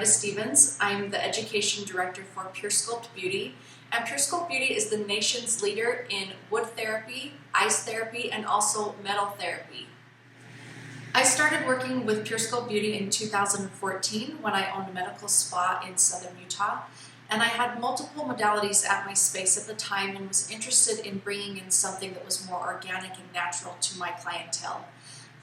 Stevens. I'm the Education Director for PureSculpt Beauty, and PureSculpt Beauty is the nation's leader in wood therapy, ice therapy, and also metal therapy. I started working with PureSculpt Beauty in 2014 when I owned a medical spa in southern Utah, and I had multiple modalities at my space at the time and was interested in bringing in something that was more organic and natural to my clientele.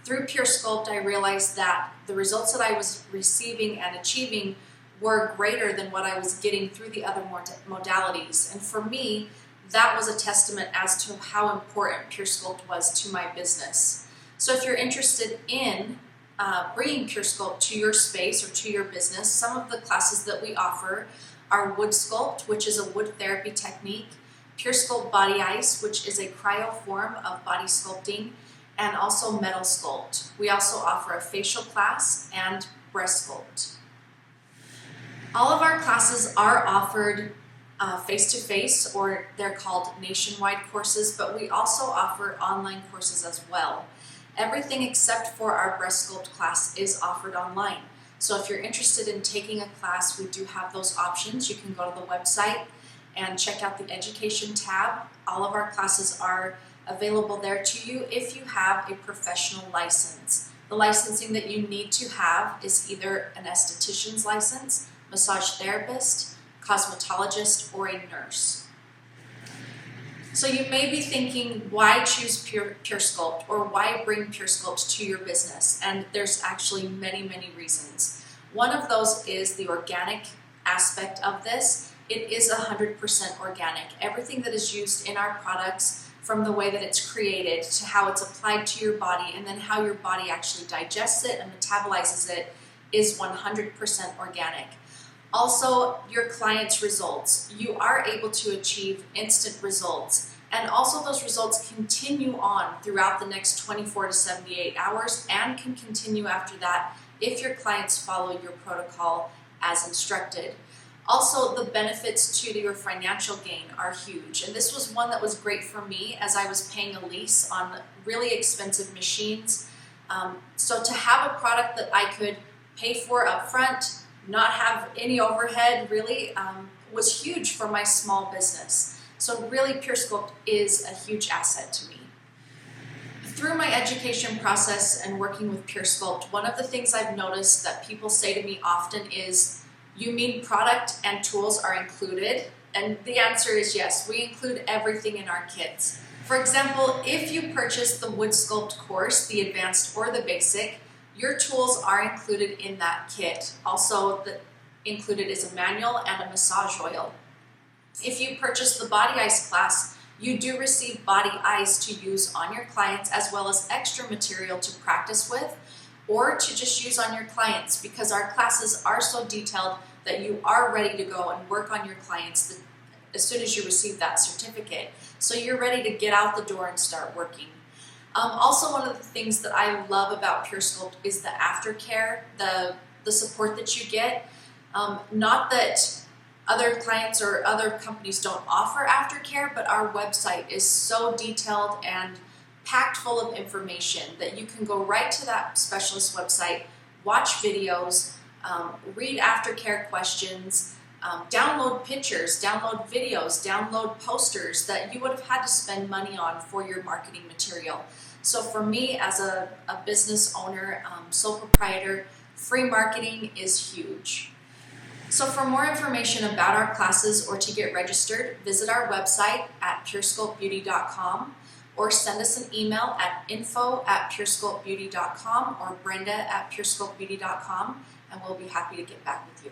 Through PureSculpt, I realized that the results that I was receiving and achieving were greater than what I was getting through the other modalities. And for me, that was a testament as to how important PureSculpt was to my business. So if you're interested in bringing PureSculpt to your space or to your business, some of the classes that we offer are Wood Sculpt, which is a wood therapy technique, PureSculpt Body Ice, which is a cryo form of body sculpting, and also Metal Sculpt. We also offer a facial class and breast sculpt. All of our classes are offered face-to-face, or they're called nationwide courses, but we also offer online courses as well. Everything except for our breast sculpt class is offered online. So if you're interested in taking a class, we do have those options. You can go to the website and check out the education tab. All of our classes are available there to you if you have a professional license. The licensing that you need to have is either an esthetician's license, massage therapist, cosmetologist, or a nurse. So you may be thinking, why choose PureSculpt, or why bring PureSculpt to your business? And there's actually many reasons. One of those is the organic aspect of this. It is 100% organic. Everything that is used in our products, from the way that it's created to how it's applied to your body and then how your body actually digests it and metabolizes it, is 100% organic. Also, your client's results. You are able to achieve instant results, and also those results continue on throughout the next 24 to 78 hours and can continue after that if your clients follow your protocol as instructed. Also, the benefits to your financial gain are huge, and this was one that was great for me as I was paying a lease on really expensive machines. So to have a product that I could pay for up front, not have any overhead really, was huge for my small business. So really, PureSculpt is a huge asset to me. Through my education process and working with PureSculpt, one of the things I've noticed that people say to me often is, you mean product and tools are included? And the answer is yes, we include everything in our kits. For example, if you purchase the Wood Sculpt course, the advanced or the basic, your tools are included in that kit. Also, included is a manual and a massage oil. If you purchase the Body Ice class, you do receive body ice to use on your clients, as well as extra material to practice with or to just use on your clients, because our classes are so detailed that you are ready to go and work on your clients as soon as you receive that certificate. So you're ready to get out the door and start working. Also, one of the things that I love about PureSculpt is the aftercare, the support that you get. Not that other clients or other companies don't offer aftercare, but our website is so detailed and packed full of information that you can go right to that specialist website, watch videos, read aftercare questions, download pictures, download videos, download posters that you would have had to spend money on for your marketing material. So for me, as a business owner, sole proprietor, free marketing is huge. So for more information about our classes or to get registered, visit our website at puresculptbeauty.com. or send us an email at info@puresculptbeauty.com or brenda@puresculptbeauty.com, and we'll be happy to get back with you.